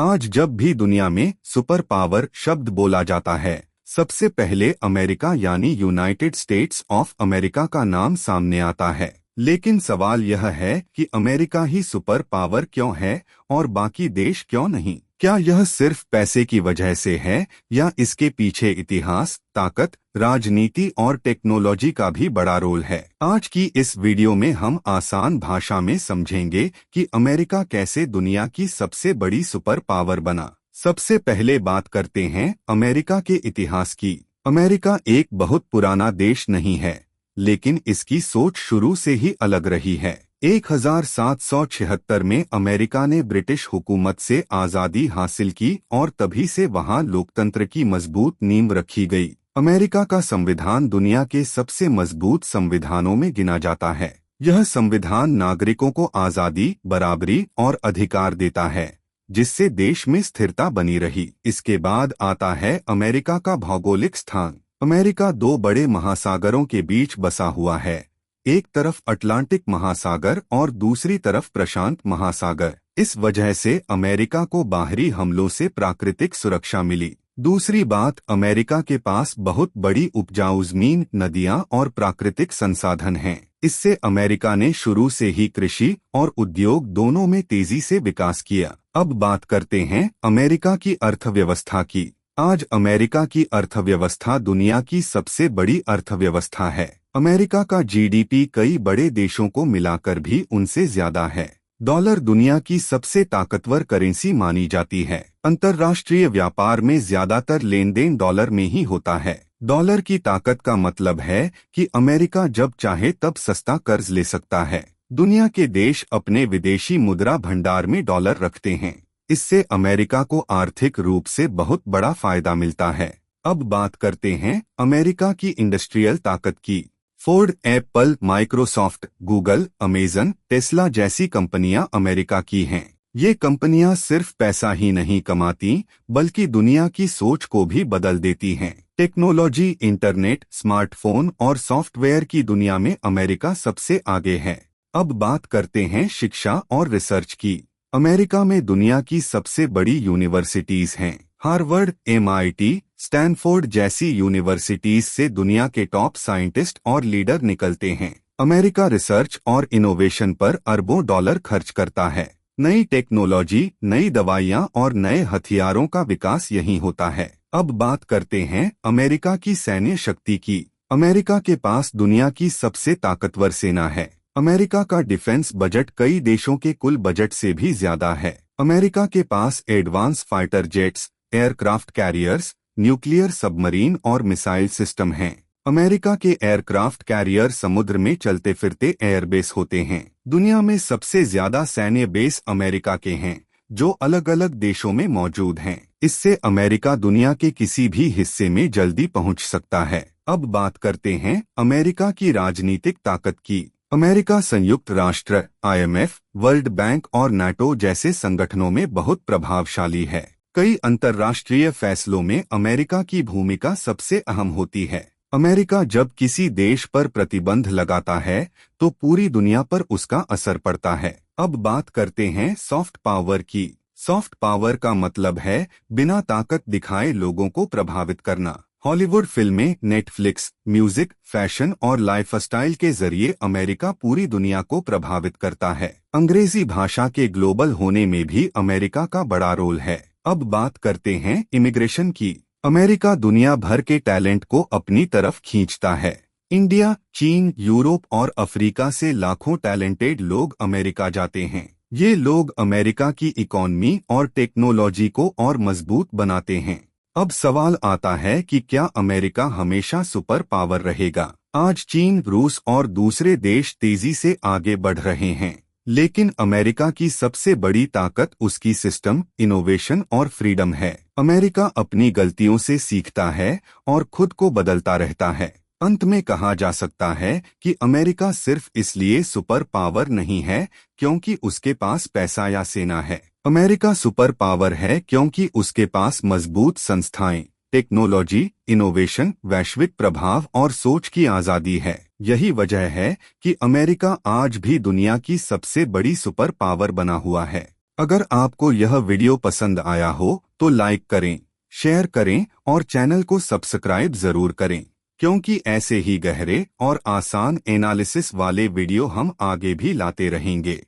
आज जब भी दुनिया में सुपर पावर शब्द बोला जाता है, सबसे पहले अमेरिका यानी यूनाइटेड स्टेट्स ऑफ अमेरिका का नाम सामने आता है। लेकिन सवाल यह है कि अमेरिका ही सुपर पावर क्यों है और बाकी देश क्यों नहीं? क्या यह सिर्फ पैसे की वजह से है या इसके पीछे इतिहास, ताकत, राजनीति और टेक्नोलॉजी का भी बड़ा रोल है? आज की इस वीडियो में हम आसान भाषा में समझेंगे कि अमेरिका कैसे दुनिया की सबसे बड़ी सुपर पावर बना। सबसे पहले बात करते हैं अमेरिका के इतिहास की। अमेरिका एक बहुत पुराना देश नहीं है, लेकिन इसकी सोच शुरू से ही अलग रही है। 1776 में अमेरिका ने ब्रिटिश हुकूमत से आज़ादी हासिल की और तभी से वहां लोकतंत्र की मजबूत नींव रखी गई। अमेरिका का संविधान दुनिया के सबसे मजबूत संविधानों में गिना जाता है। यह संविधान नागरिकों को आज़ादी, बराबरी और अधिकार देता है, जिससे देश में स्थिरता बनी रही। इसके बाद आता है अमेरिका का भौगोलिक स्थान। अमेरिका दो बड़े महासागरों के बीच बसा हुआ है, एक तरफ अटलांटिक महासागर और दूसरी तरफ प्रशांत महासागर। इस वजह से अमेरिका को बाहरी हमलों से प्राकृतिक सुरक्षा मिली। दूसरी बात, अमेरिका के पास बहुत बड़ी उपजाऊ जमीन, नदियां और प्राकृतिक संसाधन हैं। इससे अमेरिका ने शुरू से ही कृषि और उद्योग दोनों में तेजी से विकास किया। अब बात करते हैं अमेरिका की अर्थव्यवस्था की। आज अमेरिका की अर्थव्यवस्था दुनिया की सबसे बड़ी अर्थव्यवस्था है। अमेरिका का जीडीपी कई बड़े देशों को मिलाकर भी उनसे ज्यादा है। डॉलर दुनिया की सबसे ताकतवर करेंसी मानी जाती है। अंतर्राष्ट्रीय व्यापार में ज्यादातर लेन देन डॉलर में ही होता है। डॉलर की ताकत का मतलब है कि अमेरिका जब चाहे तब सस्ता कर्ज ले सकता है। दुनिया के देश अपने विदेशी मुद्रा भंडार में डॉलर रखते हैं। इससे अमेरिका को आर्थिक रूप से बहुत बड़ा फायदा मिलता है। अब बात करते हैं अमेरिका की इंडस्ट्रियल ताकत की। Ford, Apple, Microsoft, Google, Amazon, Tesla जैसी कंपनियां अमेरिका की हैं। ये कंपनियां सिर्फ पैसा ही नहीं कमाती, बल्कि दुनिया की सोच को भी बदल देती हैं। टेक्नोलॉजी, इंटरनेट, स्मार्टफोन और सॉफ्टवेयर की दुनिया में अमेरिका सबसे आगे है। अब बात करते हैं शिक्षा और रिसर्च की। अमेरिका में दुनिया की सबसे बड़ी यूनिवर्सिटीज हैं। हार्वर्ड, MIT, स्टैनफोर्ड जैसी यूनिवर्सिटीज से दुनिया के टॉप साइंटिस्ट और लीडर निकलते हैं। अमेरिका रिसर्च और इनोवेशन पर अरबों डॉलर खर्च करता है। नई टेक्नोलॉजी, नई दवाइयां और नए हथियारों का विकास यहीं होता है। अब बात करते हैं अमेरिका की सैन्य शक्ति की। अमेरिका के पास दुनिया की सबसे ताकतवर सेना है। अमेरिका का डिफेंस बजट कई देशों के कुल बजट से भी ज्यादा है। अमेरिका के पास advance fighter jets, aircraft carriers, nuclear submarine और मिसाइल सिस्टम हैं। अमेरिका के एयरक्राफ्ट कैरियर समुद्र में चलते फिरते एयरबेस होते हैं। दुनिया में सबसे ज्यादा सैन्य बेस अमेरिका के हैं, जो अलग अलग देशों में मौजूद हैं। इससे अमेरिका दुनिया के किसी भी हिस्से में जल्दी पहुंच सकता है। अब बात करते हैं अमेरिका की राजनीतिक ताकत की। अमेरिका संयुक्त राष्ट्र, IMF, वर्ल्ड बैंक और नाटो जैसे संगठनों में बहुत प्रभावशाली है। कई अंतर्राष्ट्रीय फैसलों में अमेरिका की भूमिका सबसे अहम होती है। अमेरिका जब किसी देश पर प्रतिबंध लगाता है तो पूरी दुनिया पर उसका असर पड़ता है। अब बात करते हैं सॉफ्ट पावर की। सॉफ्ट पावर का मतलब है बिना ताकत दिखाए लोगों को प्रभावित करना। हॉलीवुड फिल्में, नेटफ्लिक्स, म्यूजिक, फैशन और लाइफस्टाइल के जरिए अमेरिका पूरी दुनिया को प्रभावित करता है। अंग्रेजी भाषा के ग्लोबल होने में भी अमेरिका का बड़ा रोल है। अब बात करते हैं इमिग्रेशन की। अमेरिका दुनिया भर के टैलेंट को अपनी तरफ खींचता है। इंडिया, चीन, यूरोप और अफ्रीका से लाखों टैलेंटेड लोग अमेरिका जाते हैं। ये लोग अमेरिका की इकोनॉमी और टेक्नोलॉजी को और मजबूत बनाते हैं। अब सवाल आता है कि क्या अमेरिका हमेशा सुपर पावर रहेगा? आज चीन, रूस और दूसरे देश तेजी से आगे बढ़ रहे हैं, लेकिन अमेरिका की सबसे बड़ी ताकत उसकी सिस्टम, इनोवेशन और फ्रीडम है। अमेरिका अपनी गलतियों से सीखता है और खुद को बदलता रहता है। अंत में कहा जा सकता है कि अमेरिका सिर्फ इसलिए सुपर पावर नहीं है क्योंकि उसके पास पैसा या सेना है। अमेरिका सुपर पावर है क्योंकि उसके पास मजबूत संस्थाएं, टेक्नोलॉजी, इनोवेशन, वैश्विक प्रभाव और सोच की आज़ादी है। यही वजह है कि अमेरिका आज भी दुनिया की सबसे बड़ी सुपर पावर बना हुआ है। अगर आपको यह वीडियो पसंद आया हो तो लाइक करें, शेयर करें और चैनल को सब्सक्राइब जरूर करें, क्योंकि ऐसे ही गहरे और आसान एनालिसिस वाले वीडियो हम आगे भी लाते रहेंगे।